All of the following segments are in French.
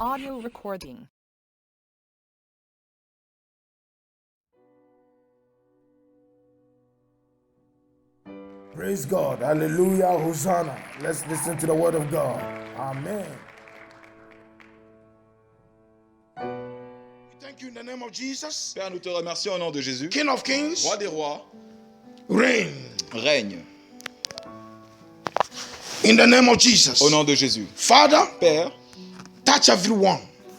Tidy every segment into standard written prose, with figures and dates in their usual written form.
audio recording. Praise God. Hallelujah. Hosanna. Let's listen to the word of God. Amen. We thank you in the name of Jesus. Père, nous te remercions au nom de Jésus. King of kings. Roi des rois, Reign. règne In the name of Jesus. au nom de Jésus. Father, Père, touch everyone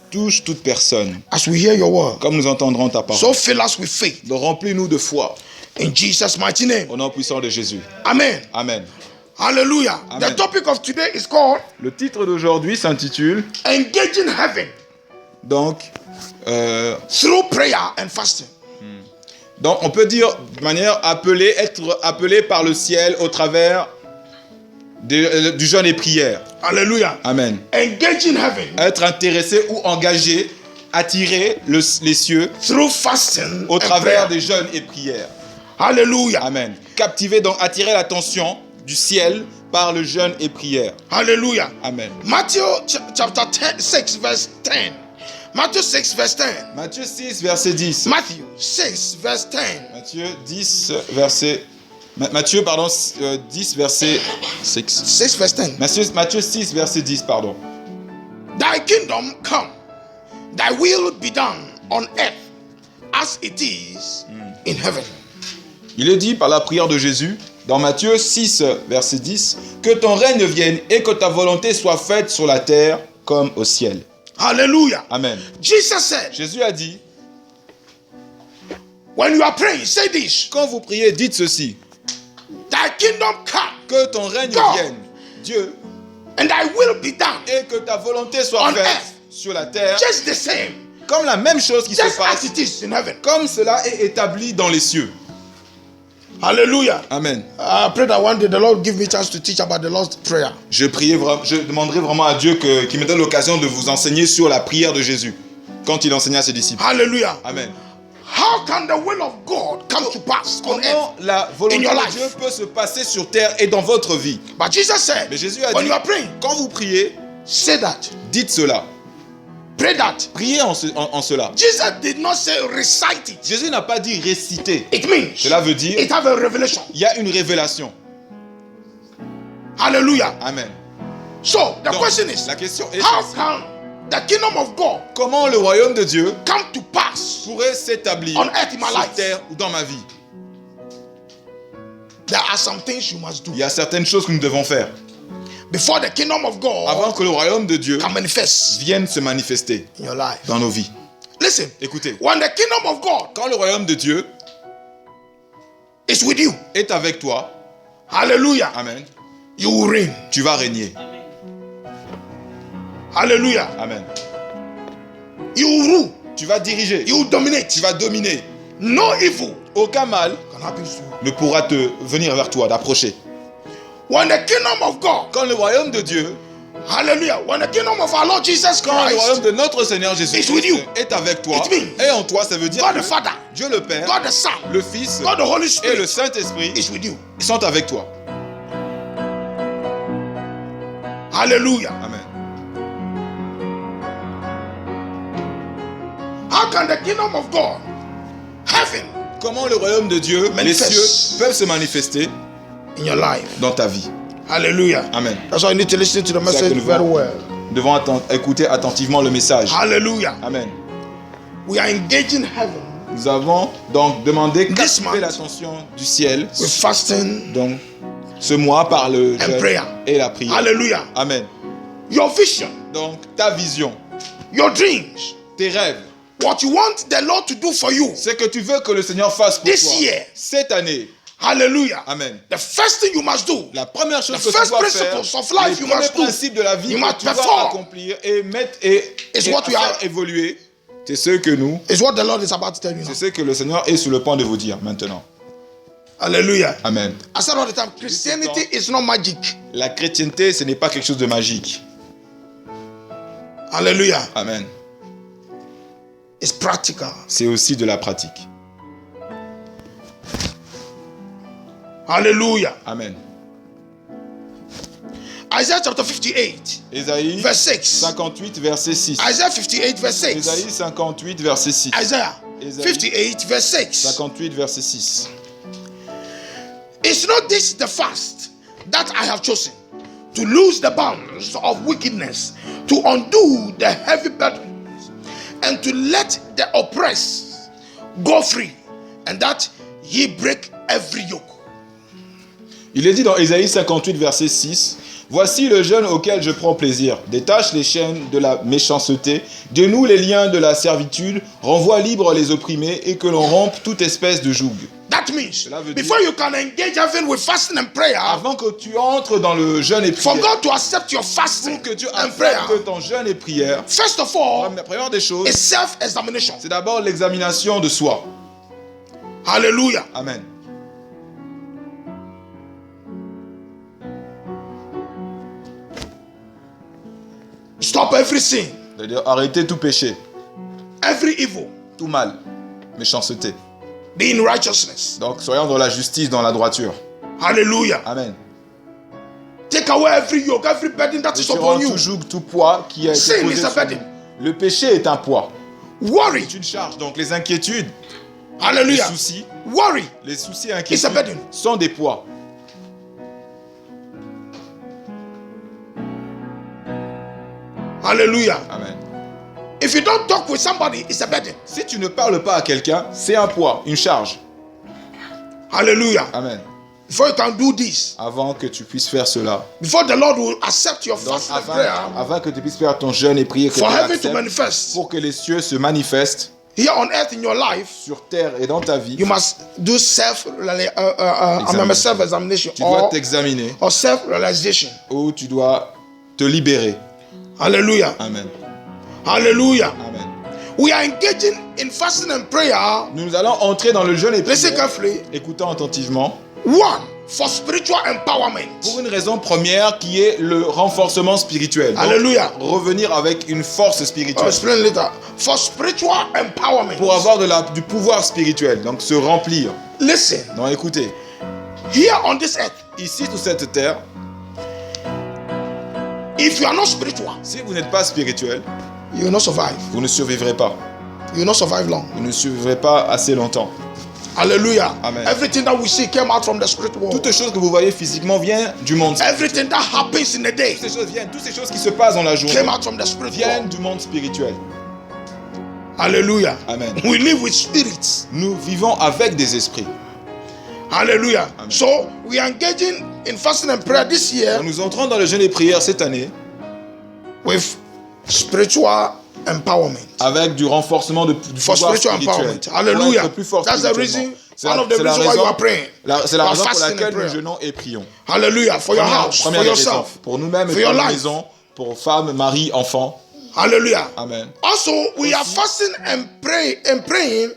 touche toute personne. as we hear your word. Comme nous entendrons ta parole. So fill us with faith. Donc, remplis-nous de foi In Jesus' mighty name. au nom puissant de Jésus. Amen. Amen. Hallelujah. Amen. The topic of today is called Le titre d'aujourd'hui s'intitule Engaging Heaven donc, through prayer and fasting. donc on peut dire de manière appelée, être appelé par le ciel au travers du jeûne et prière. Hallelujah. Amen. Engaging heaven Être intéressé ou engagé, attirer les cieux through fasting au and travers prayer. des jeûnes et prières. Hallelujah. Amen. Captiver, donc attirer l'attention du ciel par le jeûne et prière. Hallelujah. Amen. Matthew chapter 6 verse 10. Matthew 6 verse 10. Matthieu 6, verset 10. Matthew 6 verse 10. Matthieu 10, verset... Matthieu, pardon, 10, verset 6. 6 verse 10. Matthieu 6, verset 10, pardon. Thy kingdom come, thy will be done on earth as it is in heaven. Il est dit par la prière de Jésus, dans Matthieu 6, verset 10, que ton règne vienne et que ta volonté soit faite sur la terre comme au ciel. Hallelujah. Amen. Jesus said, Jésus a dit, when you are praying, say this. quand vous priez, dites ceci, Thy kingdom come, que ton règne God. vienne, Dieu, and thy will be done. et que ta volonté soit On faite earth. sur la terre, Just the same. comme la même chose qui se Just as passe, it is in heaven. comme cela est établi dans les cieux. Hallelujah. Amen. I pray that one day the Lord give me a chance to teach about the Lord's Prayer. Je demanderai vraiment à Dieu qu'il me donne l'occasion de vous enseigner sur la prière de Jésus quand il enseignait à ses disciples. Hallelujah. Amen. How can the will of God come to pass on earth? Comment la volonté In your de life. Dieu peut se passer sur terre et dans votre vie? But Jesus said, Mais Jésus a when dit, you are praying, quand vous priez, say that. dites cela. Pray that. Priez en cela. Jesus did not say recite it. Jésus n'a pas dit réciter. It means Cela veut dire it have a revelation. il y a une révélation. Hallelujah. Amen. So the Donc, question is, la question est how celle-ci. can the kingdom of God Comment le royaume de Dieu come to pass? pourrait s'établir On earth in my sur life. terre ou dans ma vie? There are some things you must do Il y a certaines choses que nous devons faire before the kingdom of God avant que le royaume de Dieu can manifest vienne se manifester in your life. dans nos vies. Listen, Écoutez, when the kingdom of God quand le royaume de Dieu is with you, est avec toi, hallelujah, amen, you will reign. tu vas régner. Hallelujah. Amen. You will rule. Tu vas diriger, You will dominate. tu vas dominer. No evil Aucun mal can happen to you. ne pourra te venir vers toi, d'approcher. When the kingdom of God, Quand le royaume de Dieu, hallelujah, when the kingdom of our Lord Jesus quand le royaume Christ, de notre Seigneur It's with Jésus-Christ you. est avec toi It means et en toi, ça veut dire God que the Father, Dieu le Père, God the Son, le Fils God the Holy et le Spirit Saint-Esprit is with you. sont avec toi. Hallelujah. Amen. How can the kingdom of God, heaven, Comment le royaume de Dieu, les Manifeste. cieux, peuvent se manifester in your life? dans ta vie? Hallelujah. Amen. That's why you need to listen to the C'est ça que message nous very devons- well. Nous devons écouter attentivement le message. Hallelujah. Amen. We are engaging heaven Nous avons donc demandé This capter month, l'attention du ciel with fasting donc ce mois par le and jeûne prayer. et la prière. Hallelujah. Amen. Your vision, Donc ta vision, your dreams, tes rêves, what you want the Lord to do for you c'est que tu veux que le Seigneur fasse pour this toi year. cette année. Hallelujah. Amen. The first thing you must do, La première chose The que tu first dois principles faire, of life les you premiers must do, principes de la vie you que must tu dois perform, accomplir et mettre et is à what we faire are- évoluer, c'est ce que nous, is what the Lord is about to tell you now. c'est ce que le Seigneur est sur le point de vous dire maintenant. Hallelujah. Amen. I said all the time, Christianity is not magic. La chrétienté, ce n'est pas quelque chose de magique. Hallelujah. Amen. It's practical. C'est aussi de la pratique. Hallelujah. Amen. Isaiah chapter 58, Ésaïe verse 6. 58, verset 6. Isaiah 58, verse 6. Ésaïe 58, verset 6. Isaiah Ésaïe 58, verse 6. 58, verset 6. Is not this the fast that I have chosen, to loose the bonds of wickedness, to undo the heavy burdens, and to let the oppressed go free, and that ye break every yoke? Il est dit dans Ésaïe 58, verset 6, « Voici le jeûne auquel je prends plaisir. Détache les chaînes de la méchanceté, dénoue les liens de la servitude, renvoie libres les opprimés et que l'on rompe toute espèce de joug. » That means, Cela veut before you can engage even with fasting and prayer, Avant que tu entres dans le jeûne et for prière, God to accept your fasting pour que tu and prayer, acceptes ton jeûne et prière, first of all, la première des choses, is self-examination. c'est d'abord l'examination de soi. Hallelujah. Amen. Stop every sin, C'est-à-dire arrêter tout péché, every evil, tout mal, méchanceté. be in righteousness. Donc soyons dans la justice, dans la droiture. Hallelujah. Amen. Take away every yoke, every burden that is Retirons upon you. tout joug, tout poids qui a été Sin posé is a sur burden. nous. Le péché est un poids. Worry. C'est une charge. Donc les inquiétudes, les Hallelujah. soucis, Worry. les soucis et It's a inquiétudes burden. sont des poids. Hallelujah. Amen. If you don't talk with somebody, it's a burden. Si tu ne parles pas à quelqu'un, c'est un poids, une charge. Hallelujah. Amen. Before you can do this, Avant que tu puisses faire cela. before the Lord will accept your Donc fast and prayer, avant que tu puisses faire ton jeûne et prier, que for Dieu heaven to accepte, manifest pour que les cieux se manifestent here on earth in your life, sur terre et dans ta vie, you must do self-examination tu dois t'examiner or self-realization. ou tu dois te libérer. Hallelujah. Amen. Hallelujah. Amen. We are engaging in fasting and prayer. Nous allons entrer dans le jeûne et Listen prière, carefully. écoutant attentivement, One, for spiritual empowerment. pour une raison première qui est le renforcement spirituel. Donc, Hallelujah. revenir avec une force I'll spirituelle. explain later. For spiritual empowerment. Pour avoir du pouvoir spirituel, donc se remplir. Listen, Non, écoutez, here on this earth, ici sur cette terre, if you are not spiritual, si vous n'êtes pas spirituel, you will not survive. vous ne survivrez pas. You will not survive long. Vous ne survivrez pas assez longtemps. Hallelujah. Amen. Everything that we see came out from the spirit world. Toutes les choses que vous voyez physiquement viennent du monde. Everything that happens in the day Toutes ces choses qui se passent dans la journée came out from the spirit viennent world. du monde spirituel. Hallelujah. Amen. We live with spirits. Nous vivons avec des esprits. Hallelujah. Amen. So we are engaging in fasting and prayer this year Nous entrons dans le jeûne et prière cette année with spiritual empowerment. avec du renforcement du For pouvoir spiritual spirituel. empowerment. Pour Hallelujah. être plus fort That's the spirituellement. reason, C'est one la- of the c'est la reasons why you raison- are praying. C'est la You are raison pour fasting and laquelle nous prayer. jeûnons et prions. Hallelujah. For your house, for Première des yourself. raisons, pour nous-mêmes et for pour your nos life. maisons, pour femmes, maris, enfants. Hallelujah. Amen. Also, we are fasting and praying.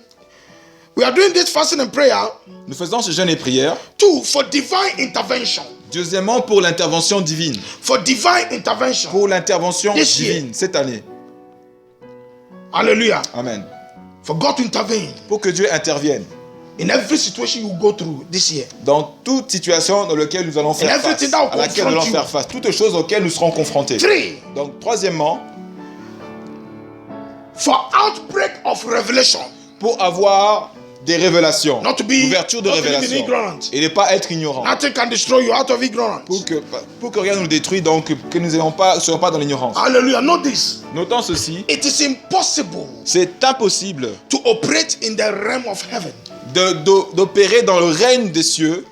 We are doing this fasting and prayer Nous faisons ce jeûne et prière. too for divine intervention. Deuxièmement, pour l'intervention divine. For divine intervention. Pour l'intervention This year. divine cette année. Hallelujah. Amen. For God to intervene Pour que Dieu intervienne in every situation you go through this year. dans toute situation dans laquelle nous allons faire face, everything that will à laquelle nous allons confront faire face, toutes choses auxquelles nous serons confrontés. 3, Donc, troisièmement, for outbreak of revelation. pour avoir des révélations, Not to be, ouverture de not to live in révélation, ignorance. et ne pas être ignorant. Nothing can destroy you out of ignorance. Pour que rien ne nous détruise, donc que nous ne soyons pas dans l'ignorance. Hallelujah. Know this. Notons ceci, It is impossible c'est impossible to operate in the realm of heaven. d'opérer dans le règne des cieux,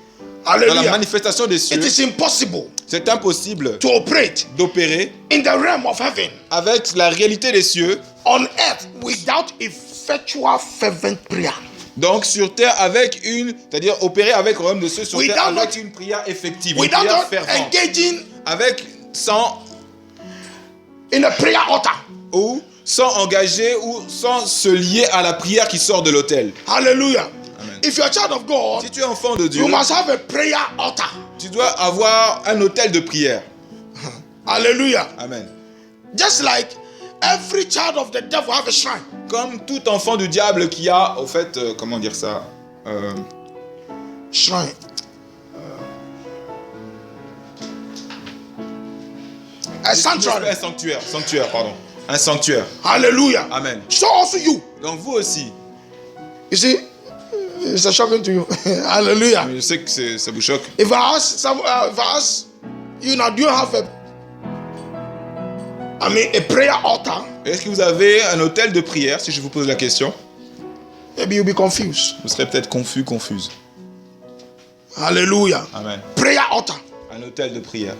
dans la Hallelujah. manifestation des cieux. It is impossible C'est impossible to operate d'opérer in the realm of heaven avec la réalité des cieux, on earth without effectual fervent prayer. donc sur terre avec c'est-à-dire opérer avec le royaume de cieux sur terre Without avec not- une prière effective, une Without prière not fervente, engaging sans in a prayer altar. engager ou sans se lier à la prière qui sort de l'autel. Hallelujah. Amen. If you're a child of God, Si tu es enfant de Dieu, you must have a prayer altar. tu dois avoir un autel de prière. Hallelujah. Amen. Just like every child of the devil have a shrine. Comme tout enfant du diable qui a, au fait, comment dire ça, Shrine. sanctuary. Un sanctuaire, sanctuaire, pardon. Un sanctuaire. Hallelujah. Amen. So also you. Donc vous aussi. You see, it's shocking to you. Hallelujah. Je sais que ça vous choque. If I ask you now, do you have a prayer altar? Est-ce que vous avez un hôtel de prière, si je vous pose la question? Maybe you'll be confused. Vous serez peut-être confuse. Hallelujah. Amen. Prayer altar. Un hôtel de prière.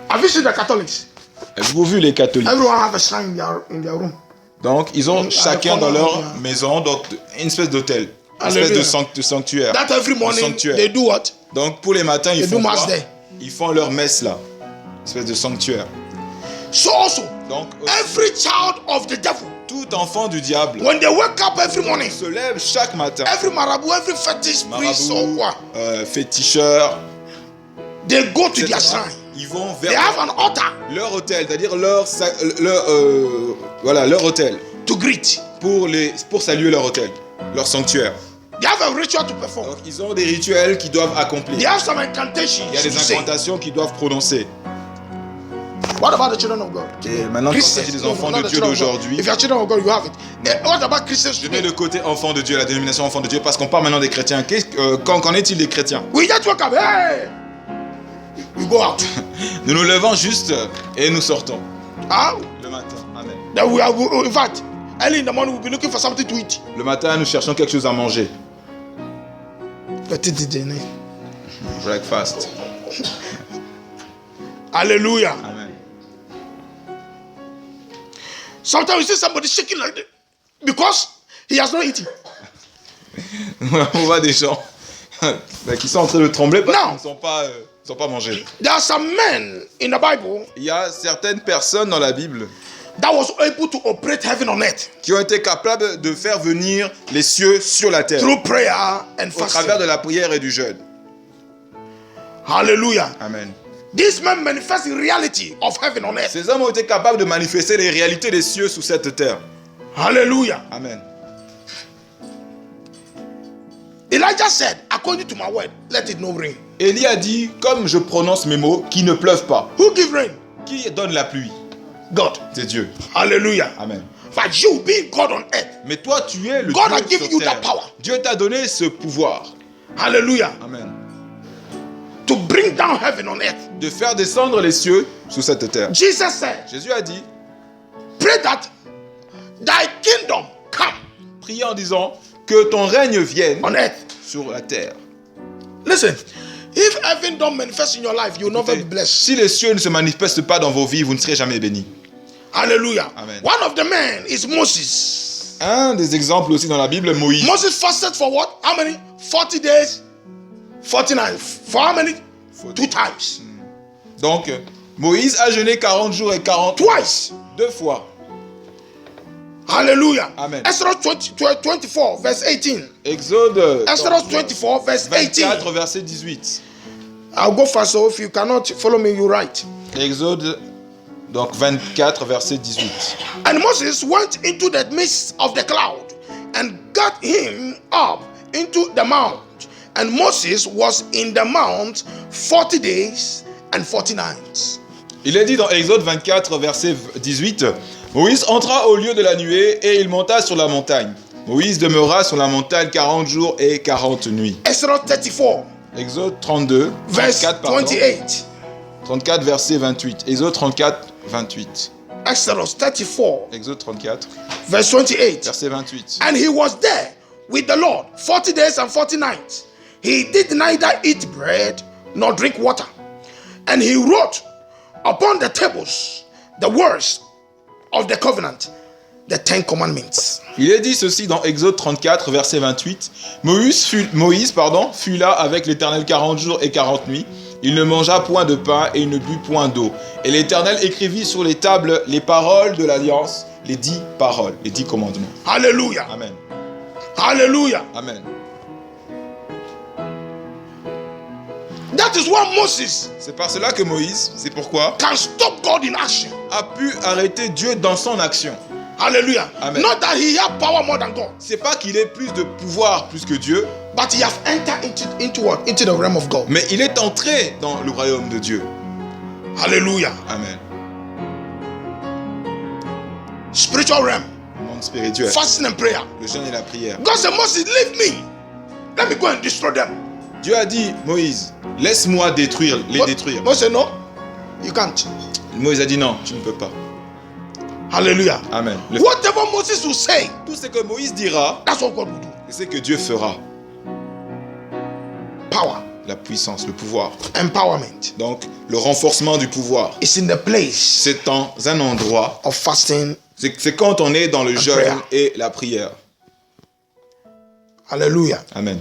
Have you seen the Catholics? Avez-vous vu les catholiques? Everyone have a shrine in their room. Donc, ils ont chacun dans leur maison donc, une espèce d'hôtel. Une espèce de sanctuaire. That every morning sanctuaire. they do what? Donc, pour les matins, ils font mass quoi? there. Ils font leur messe là. Une espèce de sanctuaire. So also, Donc, every child of the devil, tout enfant du diable when they wake up every morning, se lève chaque matin. every marabout, every fetish priest or what, féticheur, they go to etc. their shrine. Ils vont They vers have an altar leur hôtel, c'est-à-dire leur hôtel to greet. pour saluer leur hôtel, leur sanctuaire. They have a ritual to perform. Donc ils ont des rituels qu'ils doivent They accomplir. have some incantations. Il y a des to say. incantations qu'ils doivent prononcer. What about the children of God? Et maintenant, quand il s'agit des enfants de Dieu d'aujourd'hui, if you are children of God, you have it. What about Christians? je mets le côté enfant de Dieu, la dénomination enfant de Dieu, parce qu'on parle maintenant des chrétiens. Qu'en est-il des chrétiens? We just wake up. Hey, we go out. Nous nous levons juste et nous sortons Ah, le matin. Amen. then in fact, early in the morning, we'll be looking for something to eat. Le matin, nous cherchons quelque chose à manger. Petit déjeuner. Breakfast. Hallelujah. Amen. Sometimes you see somebody shaking like that because he has not eaten. On voit des gens qui sont en train de trembler parce Non. qu'ils ne sont pas mangés. There are some men in the Bible Il y a certaines personnes dans la Bible that was able to operate heaven on earth qui ont été capables de faire venir les cieux sur la terre through prayer and au travers fasting. de la prière et du jeûne. Hallelujah. Amen. These men manifest the reality of heaven on earth. Ces hommes ont été capables de manifester les réalités des cieux sous cette terre. Hallelujah. Amen. Elijah said, according to my word, let it no rain. Élie a dit, comme je prononce mes mots, qu'il ne pleuve pas. Who give rain? Qui donne la pluie? God. C'est Dieu. Hallelujah. Amen. But you being God on earth, Mais toi, tu es le God has Dieu given sur you that terre. power. Dieu t'a donné ce pouvoir. Hallelujah. Amen. To bring down heaven on earth. De faire descendre les cieux sous cette terre. Jesus said, Jésus a dit, pray that thy kingdom come priez en disant que ton règne vienne on earth. sur la terre. Listen, if heaven don't manifest in your life, you will never be blessed. Si les cieux ne se manifestent pas dans vos vies, vous ne serez jamais bénis. Hallelujah. Amen. One of the men is Moses. Un des exemples aussi dans la Bible, Moïse. Moses fasted for what? How many? 40 days, 49. For how many? 2 times. Donc, Moïse a jeûné 40 jours et 40 Twice. 2 fois. Hallelujah. Amen. Exodus 24, verse 18. Exode Exodus 24, verse 18. 24, verset 18. I'll go fast, so if you cannot follow me, you write. Exode donc 24, verset 18. And Moses went into the midst of the cloud and got him up into the mount. And Moses was in the mount 40 days and 40 nights. Il est dit dans Exode 24, verset 18, Moïse entra au lieu de la nuée et il monta sur la montagne. Moïse demeura sur la montagne 40 jours et 40 nuits. Exodus 34, Exode 32, verse 34, pardon, 28. 34, verset 28. Exode 34, 28. Exodus 34, Exode 34, verse 28. verset 28. And he was there with the Lord 40 days and 40 nights. He did neither eat bread nor drink water. And he wrote upon the tables the words of the covenant, the 10 commandments. Il est dit ceci dans Exode 34, verset 28. Moïse fut là avec l'Éternel 40 jours et 40 nuits. Il ne mangea point de pain et il ne but point d'eau. Et l'Éternel écrivit sur les tables les paroles de l'alliance, les 10 paroles, les 10 commandements. Hallelujah. Amen. Hallelujah. Amen. That is why Moses C'est par cela que Moïse, c'est pourquoi, can stop God in action. a pu arrêter Dieu dans son action. Hallelujah. Amen. Not that he had power more than God, C'est pas qu'il ait plus de pouvoir plus que Dieu, but he has entered into what? Into the realm of God. mais il est entré dans le royaume de Dieu. Hallelujah. Amen. Spiritual realm. Monde spirituel. Fasting and prayer. Le jeûne et la prière. God said, Moses, leave me. Let me go and destroy them. Dieu a dit, Moïse, laisse-moi détruire, les détruire. Moses said, no, you can't. Moïse a dit non, tu ne peux pas. Hallelujah. Amen. Whatever Moses will say, Tout ce que Moïse dira, that's what God will do. c'est que Dieu fera. Power. La puissance, le pouvoir. Empowerment. Donc, le renforcement du pouvoir. It's in the place C'est dans un endroit, of fasting. c'est quand on est dans le jeûne prayer. et la prière. Hallelujah. Amen.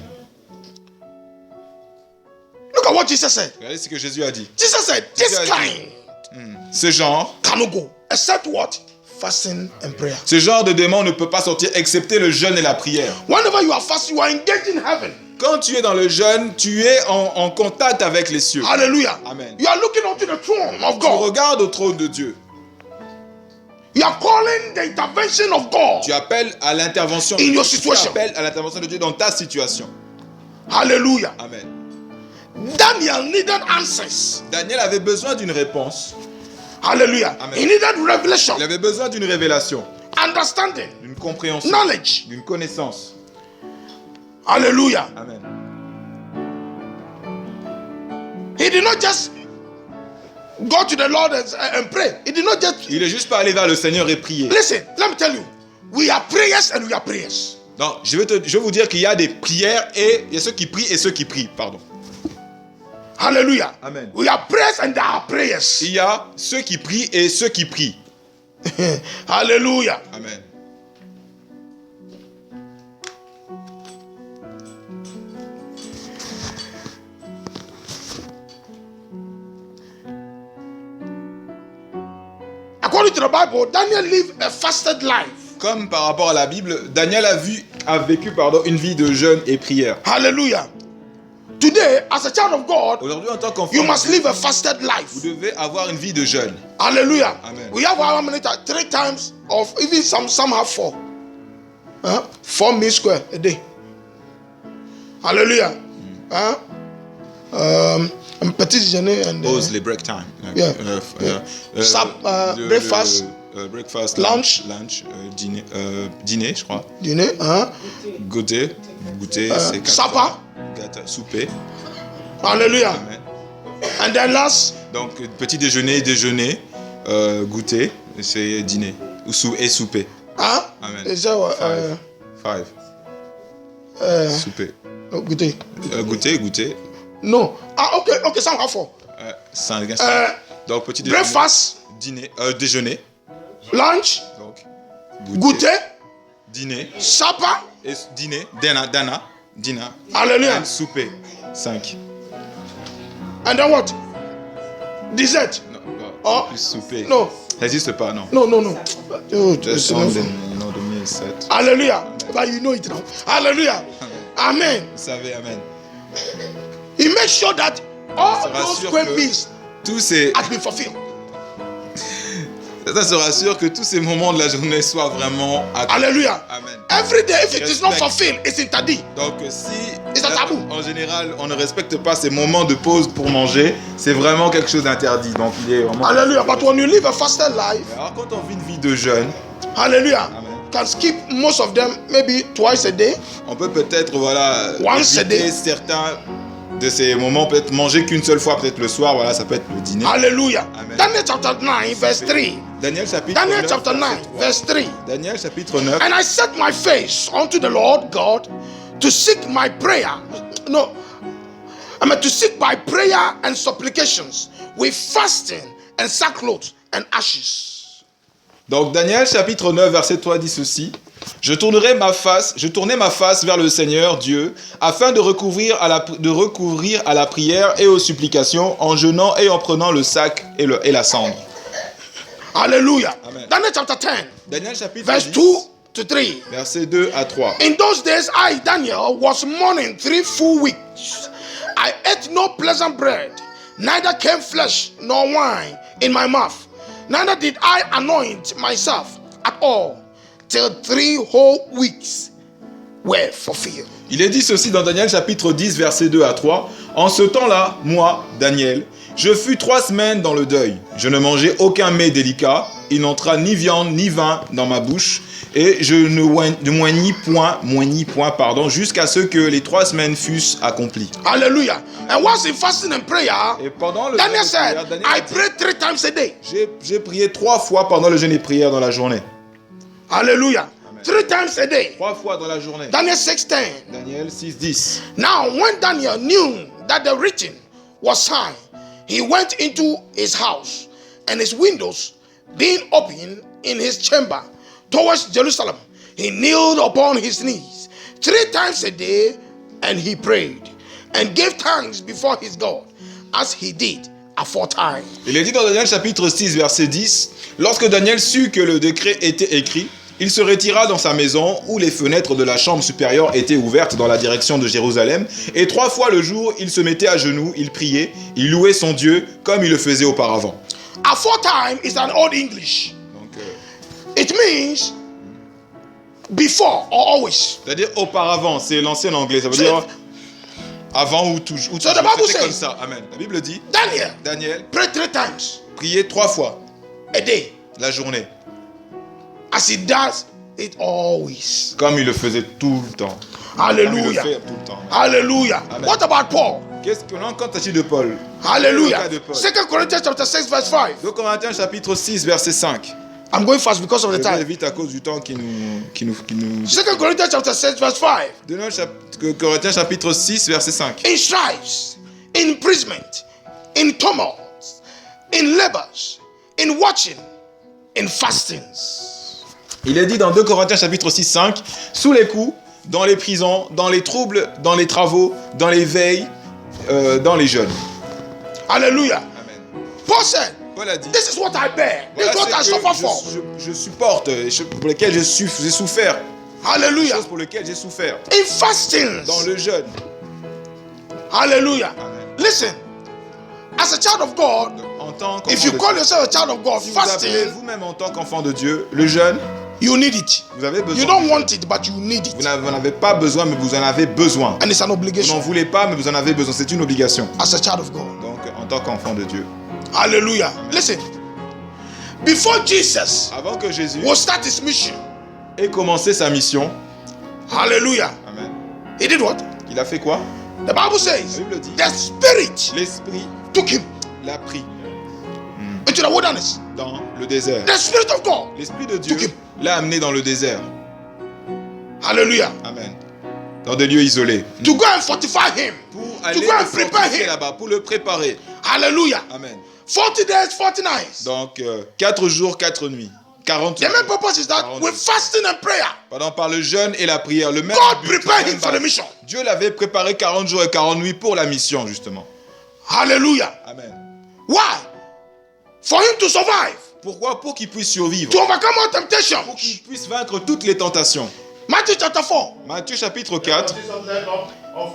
Look at what Jesus said. Regardez ce que Jésus a dit. Jesus said, this Jésus a dit, kind Ce genre, cannot go except what? Fasting and prayer. ce genre de démon ne peut pas sortir excepté le jeûne et la prière. Whenever you are fasting, you are engaging heaven. Quand tu es dans le jeûne, tu es en contact avec les cieux. Hallelujah. Amen. You are looking unto the throne of Tu God. regardes au trône de Dieu. You are calling the intervention of God. Tu appelles à l'intervention. In your Tu situation. appelles à l'intervention de Dieu dans ta situation. Hallelujah. Amen. Daniel needed answers. Daniel avait besoin d'une réponse. Hallelujah. Amen. He needed revelation, Il avait besoin d'une révélation, understanding, d'une compréhension, knowledge. d'une connaissance. Hallelujah. Amen. He did not just go to the Lord and pray. He did not just Il est juste pas allé vers le Seigneur et prier. listen. Let me tell you, we are prayers and we are prayers. Non, je vais vous dire qu'il y a des prières et il y a ceux qui prient et ceux qui prient. Pardon. Hallelujah. Amen. We are prayers and there are prayers. Il y a ceux qui prient et ceux qui prient. Hallelujah. Amen. According to the Bible, Daniel lived a fasted life. Comme par rapport à la Bible, Daniel a vécu une vie de jeûne et prière. Hallelujah. Today, as a child of God, Aujourd'hui, en tant qu'enfant, you must live a fasted vous life. devez avoir une vie de jeûne. Hallelujah. Amen. We have how many times? 3 times of, even some have 4. 4 meals square a day. Hallelujah. Petit déjeuner and Pause les break time. Yeah. Breakfast. Breakfast. Lunch. Dîner, je crois. dîner, Goûter, c'est 4 supper. fois. Souper. Hallelujah. Amen. And then last, Donc petit déjeuner, goûter, c'est dîner et souper. Amen. is that Five. Souper. no, goûter. Goûter. No. Okay, some have 4. 5. Donc petit déjeuner. Breakfast, Déjeuner. lunch, Donc goûter, dîner supper. et dîner. Dinner. Hallelujah. Et souper. 5. And then what? Dessert. Non, Oh. plus souper. No. Ça n'existe pas, non. No. Oh, Just it's on enough. the meal set. Hallelujah. But you know it now. Hallelujah. Amen. Vous savez, amen. He makes sure that all Ça those rassure great que meals tous ces... has been fulfilled. Ça se rassure que tous ces moments de la journée soient vraiment accomplis. Hallelujah. Amen. Every day, if it is not Respect. fulfilled, it's interdit. Donc si It's a tabou. en général on ne respecte pas ces moments de pause pour manger, c'est vraiment quelque chose d'interdit. Donc il est vraiment... Hallelujah. But when you live a fasted life, Alors quand on vit une vie de jeûne, hallelujah, Amen. can skip most of them maybe twice a day. on peut peut-être Once a day. éviter certains de ces moments, peut-être manger qu'une seule fois, peut-être le soir, voilà, ça peut être le dîner. Hallelujah. Amen. Daniel chapter 9, verse 3. Daniel chapitre Daniel 9, chapter 9, verset 3. verse 3. Daniel chapitre 9. And I set my face unto the Lord God to seek my prayer. No, I mean to seek my prayer and supplications with fasting and sackcloth and ashes. Donc Daniel chapitre 9 verset 3 dit ceci: je tournais ma face vers le Seigneur Dieu afin de recourir à la prière et aux supplications en jeûnant et en prenant le sac et la cendre. Hallelujah. Amen. Daniel chapter 10, Daniel chapitre verse 10 2 to 3. verset 2 à 3. In those days, I, Daniel, was mourning 3 full weeks. I ate no pleasant bread, neither came flesh nor wine in my mouth. Neither did I anoint myself at all, till 3 whole weeks were fulfilled. Il est dit ceci dans Daniel chapitre 10 verset 2 à 3. En ce temps-là, moi, Daniel, Je fus 3 semaines dans le deuil. Je ne mangeai aucun mets délicat. Il n'entra ni viande ni vin dans ma bouche. Et je ne moignis point, jusqu'à ce que les 3 semaines fussent accomplies. Hallelujah. And once in fasting and prayer, Et pendant le Daniel jeûne et said, prière, Daniel I a dit, pray 3 times a day. j'ai prié 3 fois pendant le jeûne et prière dans la journée. Hallelujah. Amen. 3 times a day. 3 fois dans la journée. Daniel 6:10. Daniel 6:10. Now, when Daniel knew that the writing was signed, he went into his house, and his windows being open in his chamber towards Jerusalem, he kneeled upon his knees 3 times a day, and he prayed and gave thanks before his God, as he did aforetime. Il est dit dans Daniel chapitre 6 verset 10, lorsque Daniel sut que le décret était écrit, il se retira dans sa maison où les fenêtres de la chambre supérieure étaient ouvertes dans la direction de Jérusalem, et 3 fois le jour il se mettait à genoux, il priait, il louait son Dieu comme il le faisait auparavant. Aforetime is an old English. Donc, It means before or always. c'est-à-dire auparavant, c'est l'ancien anglais, ça veut C'est- dire avant ou toujours. So the Bible C'était comme says- ça, amen. La Bible dit, Daniel Daniel prayed 3 times priait 3 fois a day, la journée, as he does it always. comme il le faisait tout le temps. Comme il le Hallelujah. fait tout le temps. Hallelujah. Amen. What about Paul? Qu'est-ce que l'on quantité de Paul? Hallelujah. Le cas de Paul. 2 Corinthians chapter 6 verse 5. 2 Corinthiens chapitre 6 verset 5. I'm going fast because of the Je vais time. vite à cause du temps qui nous... 2 Corinthians chapter 6 verse 5. 2 Corinthiens chapitre 6 verset 5. In stripes, in imprisonment, in tumults, in labors, in watching, in fastings. Il est dit dans 2 Corinthiens chapitre 6, 5, sous les coups, dans les prisons, dans les troubles, dans les travaux, dans les veilles, dans les jeûnes. Hallelujah. Amen. Paul said, Paul a dit, this is what I bear. This voilà is what I ce suffer que for. je supporte, pour lesquels j'ai souffert, les Hallelujah. choses pour lesquelles j'ai souffert, In fastings. dans le jeûne. Hallelujah. Amen. Listen, as a child of God, En tant if you qu'enfant de call Dieu, yourself a child of God, si vous appelez fasting, vous-même en tant qu'enfant de Dieu, le jeûne, you need it. vous avez besoin. You don't want it, but you need Vous it. n'en avez pas besoin, mais vous en avez besoin. And it's an Vous n'en obligation voulez pas, mais vous en avez besoin. C'est une obligation. as a child of God. Donc, en tant qu'enfant de Dieu. Hallelujah. Listen, before Jesus Avant que Jésus will start his mission, ait commencé sa mission, hallelujah, amen, he did what? il a fait quoi? The Bible says La Bible dit, the Spirit l'Esprit took him l'a pris into the wilderness. dans le désert. The Spirit of God, L'Esprit de Dieu Took him. l'a amené dans le désert. hallelujah, Amen. Dans des lieux isolés. to go and fortify him, Pour aller go le and prepare fortifier him. là-bas, pour le préparer. Hallelujah. Amen. 40 days, 40 nights. Donc, 4 jours, 4 nuits. 40 The main jours. purpose is that 40 with fasting and prayer, Pendant par le jeûne et la prière. Le même God but, prepared la him même for the base. mission. Dieu l'avait préparé 40 jours et 40 nuits pour la mission, justement. Hallelujah. Amen. Why? For him to survive, Pourquoi? Pour qu'il puisse survivre. to overcome all Pour temptations. qu'il puisse vaincre toutes les tentations. Matthew chapter 4. Matthieu chapitre 4. Of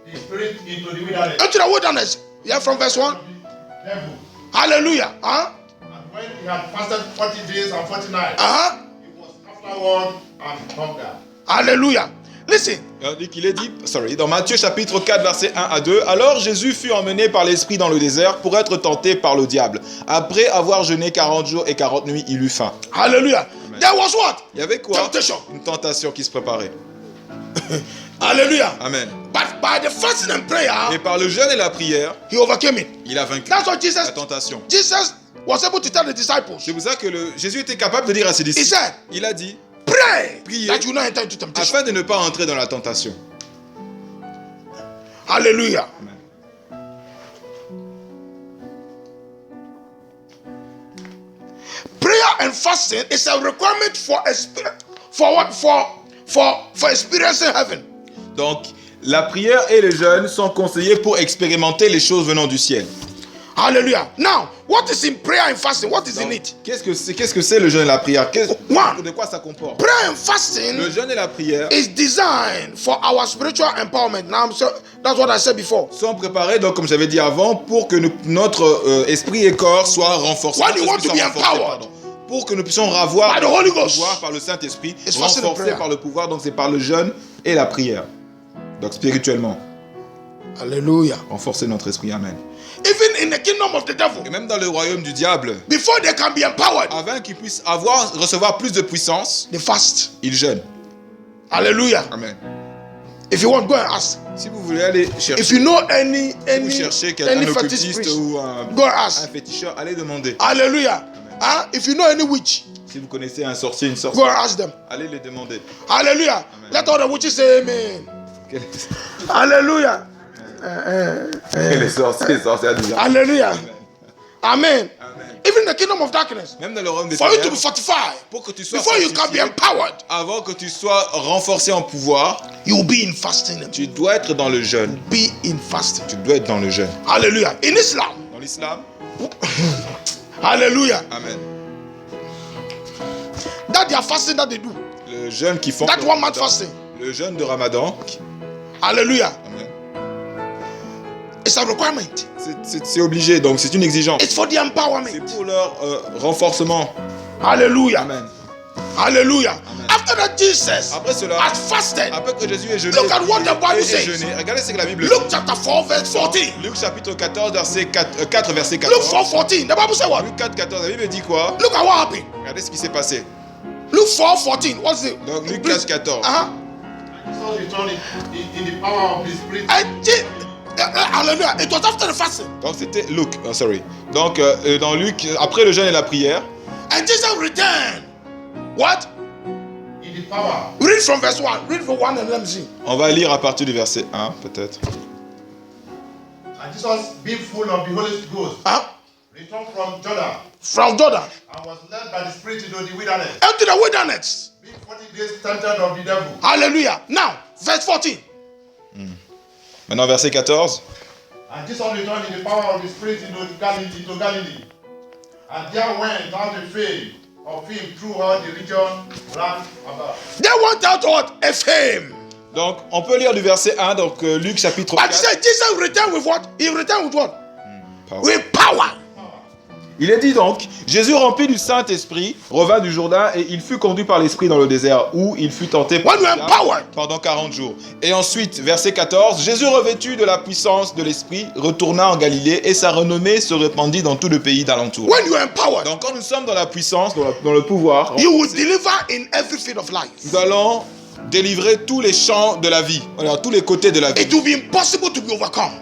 the spirit into the wilderness. Into the wilderness. Yeah, from verse 1. Devil. Hallelujah. Huh? And when he had fasted 40 days and 40 nights, Uh-huh. he was afterward and hunger. Hallelujah. Listen. Il est dit, dans Matthieu chapitre 4, versets 1 à 2, alors Jésus fut emmené par l'Esprit dans le désert pour être tenté par le diable. Après avoir jeûné 40 jours et 40 nuits, il eut faim. Hallelujah. There was what? Il y avait quoi? Temptation. Une tentation qui se préparait. Hallelujah. Amen. But by the fasting and Et prayer, par le jeûne et la prière, he overcame it. il a vaincu That's what la tentation. Jesus was able to tell the disciples. C'est pour ça que Jésus était capable de dire à ses He disciples, said, il a dit, pray Priez. that you not enter into temptation. afin de ne pas entrer dans la tentation. Hallelujah. Amen. Prayer and fasting is a requirement for experiencing heaven. Donc, la prière et le jeûne sont conseillés pour expérimenter les choses venant du ciel. Hallelujah. Now, what is in prayer and fasting? What is in Donc, it? qu'est-ce que c'est le jeûne et la prière? One. De quoi ça comporte? Prayer and fasting Le jeûne et la prière is designed for our spiritual empowerment. Now, that's what I said before. sont préparés, donc, comme j'avais dit avant, pour que notre esprit et corps soient renforcés. When you Notre want esprit to be soit renforcé, empowered pardon. Pour que nous puissions avoir by the Holy le Ghost, pouvoir par le Saint-Esprit, it's fasting and renforcés prayer. par le pouvoir, donc c'est par le jeûne et la prière. Donc spirituellement. Hallelujah. renforcer notre esprit. Amen. Even in the kingdom of the devil, Et même dans le royaume du diable, before they can be empowered, avant qu'ils puissent recevoir plus de puissance, they fast. ils jeûnent. Hallelujah. Amen. If you want, go and ask. Si vous voulez aller If chercher, you know any vous cherchez un fetish occultiste priest, ou un go and ask. féticheur, allez demander. Hallelujah. If you know any witch, Si vous connaissez un sorcier, une go sorcière, and ask them. allez les demander. Hallelujah. Amen. Let all the witches say amen. Hallelujah. Les sorciers, sorcières disent. Hallelujah. Amen. Amen. Even in the kingdom of darkness, Même dans le royaume des for you to be ténèbres, fortified, pour que tu sois before you can be fortifié, empowered, avant que tu sois renforcé en pouvoir, you will be in fasting. tu dois être dans le jeûne. Be in fasting. Tu dois être dans le jeûne. Hallelujah. In Islam, Dans l'islam, hallelujah. amen. That their fasting that they do, Le jeûne qui font that 1 month fasting, le jeûne de Ramadan, hallelujah, amen. it's a requirement. C'est obligé, donc c'est une exigence. It's for the C'est empowerment. pour leur renforcement. Hallelujah. Amen. Hallelujah. Amen. After that, Jesus Après cela, had fasted. après que Jésus ait jeûné, Look at what the Bible et says. jeûné, regardez ce que la Bible Luke dit. chapter 4, verse 14. Luc chapitre 14, verset 4, verset Luke 14. 4, 14. The Bible says what? Luc 4, 14, la Bible dit quoi? Look at what happened. Regardez ce qui s'est passé. Luke 4, 14. What's it? Donc Luc 4, 14. Jesus returned in the power of the Spirit. Hallelujah. It was after the fasting. Donc c'était Luc, sorry. Donc dans Luc, après le jeûne et la prière, And Jesus returned. What? In the power. Read from verse 1. Read from 1 and let me see. on va lire à partir du verset 1 peut-être. And Jesus, being full of the Holy Ghost, returned from Jordan From Jordan. and was led by the Spirit into the wilderness, Into the wilderness. being 40 days tempted of the devil. Hallelujah. Now, verse 14. Maintenant verset 14. And Jesus returned in the power of the Spirit into Galilee. And there went out a fame of him throughout the region round about. They went out what? A fame. Donc on peut lire du verset 1, donc Luc chapitre But 4. said Jesus returned with what? He returned with what? Power. With power. Il est dit donc, Jésus rempli du Saint-Esprit revint du Jourdain et il fut conduit par l'Esprit dans le désert où il fut tenté par When you are le diable empowered, pendant 40 jours. Et ensuite, verset 14, Jésus revêtu de la puissance de l'Esprit retourna en Galilée et sa renommée se répandit dans tout le pays d'alentour. when you are empowered, Donc quand nous sommes dans la puissance, dans le pouvoir, you will deliver in every field of life. nous allons délivrer tous les champs de la vie, alors tous les côtés de la vie. It will be impossible to be overcome.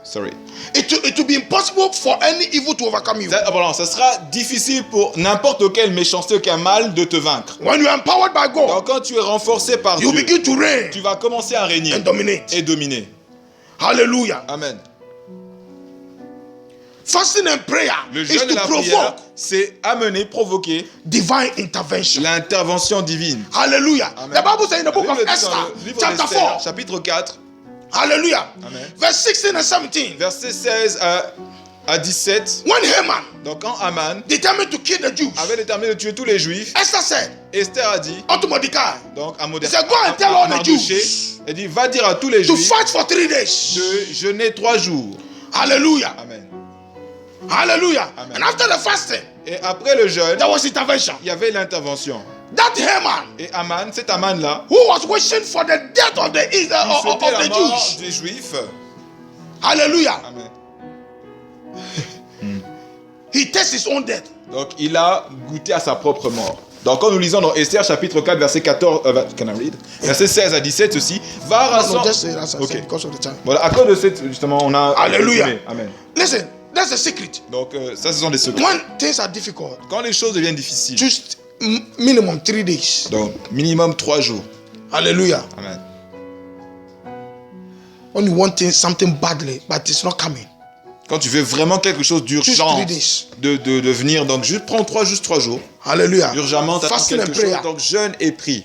Sorry. It will be impossible for any evil to overcome you. Ça sera difficile pour n'importe quelle méchanceté, aucun mal de te vaincre. When you are empowered by God, Donc quand tu es renforcé par you Dieu, begin to reign tu vas commencer à régner and dominate. et dominer. Hallelujah. Amen. Fasting and prayer Le is jeûne et to la prière, provoke c'est amener, provoquer divine intervention. l'intervention divine. Hallelujah. Amen. The Bible says in the La book Bible of dit dans Esther, le livre chapter d'Esther, 4, chapitre 4, hallelujah, Amen. verse 16 and 17. versets 16 à 17. When Haman Donc quand Aman determined to kill the Jews, avait déterminé de tuer tous les Juifs, Esther said Esther a dit, unto Mordecai donc à He said, go and tell all the Mardochée, Jews elle dit, va dire à tous les to Juifs fight for 3 days. de jeûner 3 jours. Hallelujah. Amen. Hallelujah. Amen. And after the fasting, Et après le jeûne, there was intervention. il y avait l'intervention. That Haman Et Aman, cet Aman-là, who was wishing for the death of the il of souhaitait la the mort Jews. des Juifs. Hallelujah. Amen. He tastes his own death. Donc il a goûté à sa propre mort. Donc quand nous lisons dans Esther chapitre 4 verset 14, can I read? Verset 16 à 17 aussi, va No, rassembler. just say that's Okay. because of the time. Voilà, à cause de cette, justement, on a. Alléluia. résumé. Amen. Listen, that's a secret. Donc ça, ce sont des secrets. When things are difficult, Quand les choses deviennent difficiles, just minimum 3 days. donc minimum 3 jours. Hallelujah. Amen. When you want something badly, but it's not coming, Quand tu veux vraiment quelque chose just 3 d'urgent days. de venir, donc juste prends 3 jours. Hallelujah. Urgemment, t'attends Fasting and quelque chose, prayer. donc jeûne et prie.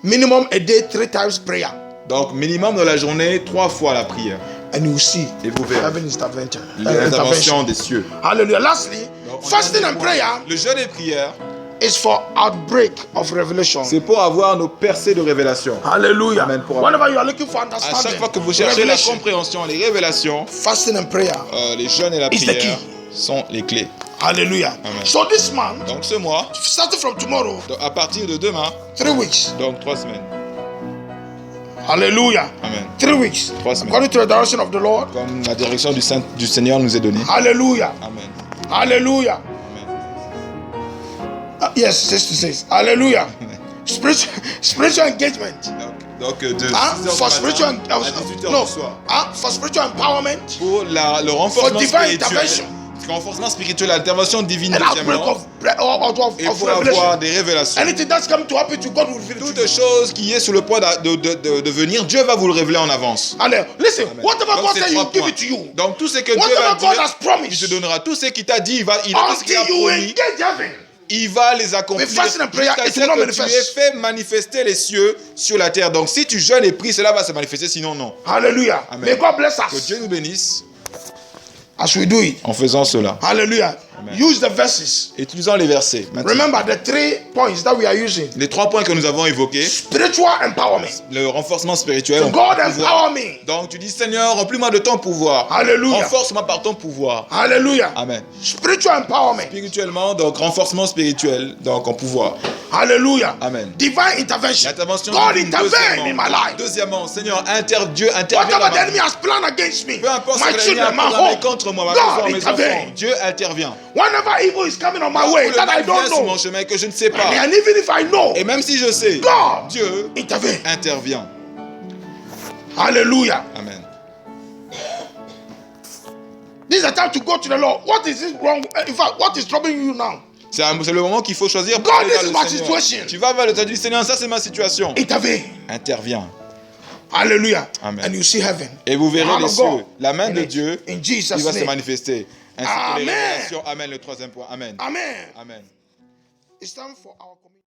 Minimum a day, 3 times prayer. Donc minimum dans la journée, 3 fois la prière. And you will see Et vous verrez heaven intervention. l'intervention des cieux. Hallelujah. Lastly, Donc, on fasting a and dit, prayer le jeûne et prière, is for outbreak of revelation. c'est pour avoir nos percées de révélation. Hallelujah. Amen. Pour Whenever you are looking for À understanding, chaque fois que vous cherchez la revelation, compréhension, les révélations, fasting and prayer. les jeûnes et la It's the prière key. sont les clés. Hallelujah. Amen. So this month, Donc ce mois, starting from tomorrow, donc, à partir de demain, 3 weeks. donc 3 semaines. Hallelujah. Amen. 3 weeks. 3 semaines. According to the direction of the Lord. Comme la direction du Seigneur nous est donnée. Hallelujah. Amen. Hallelujah. Amen. Yes, 6 to 6. Hallelujah. Spiritual engagement. Donc de 6 For heures spiritual, du matin à 18 heures no, du soir. for spiritual empowerment, Pour le for renforcement divine spirituel. intervention, Renforcement spirituel, l'intervention divine, and outbreak deuxièmement. of Et pour revelation. avoir des révélations. Anything that's coming to happen to God will reveal it to Toute you. chose qui est sur le point de venir, Dieu va vous le révéler en avance. And listen, Amen. whatever Donc, God c'est said, He 3 will give points. it to you. Donc tout ce que Dieu va Whatever God dire, has il te promised, donnera. Tout ce qu'il t'a dit, il a tout ce qu'il a until you promis, engage heaven. il va les accomplir. With fasting and prayer, Jusqu'à it ce will not que tu manifest. aies fait manifester les cieux sur la terre. Donc si tu jeûnes et pries, cela va se manifester, sinon non. Hallelujah. Amen. May God bless Que us Dieu nous bénisse as we do it. en faisant cela. Hallelujah. Amen. Use the verses. Utilisons les versets. Maintenant. Remember the 3 points that we are using. Les 3 points que nous avons évoqués. Spiritual empowerment. Le renforcement spirituel. So God pouvoir. empower me. Donc tu dis Seigneur, remplis-moi de ton pouvoir. Hallelujah. Renforce-moi par ton pouvoir. Hallelujah. Amen. Spiritual empowerment. Spirituellement, donc renforcement spirituel, donc en pouvoir. Hallelujah. Amen. Divine intervention. L'intervention God divine, intervene in my life. Deuxièmement, Seigneur, Dieu intervient dans Whatever the ma vie. enemy has planned against me, Peu importe ce my que l'ennemi a children, my programmé home, contre moi, ma God maison, mes enfants, intervene. Dieu intervient. Whenever evil is coming on my Quand way le that I mal vient don't sur mon know, chemin que je ne sais pas, and even if I know, et même si je sais, God Dieu intervene. intervient. Hallelujah. Amen. This is the time to go to the Lord. What is it wrong? In fact, what is troubling you now? C'est le moment qu'il faut choisir pour God, aller this vers is le my Seigneur. situation. Tu vas vers le Seigneur, Seigneur, ça c'est ma situation. Intervene. Interviens. Hallelujah. Amen. And you see heaven. Et vous verrez The hand les of cieux, God la main in de it. Dieu In qui Jesus' va se name. manifester. Ainsi que les Amen. révélations. Amen, le 3e point. Amen. Amen. Amen. It's time for our community.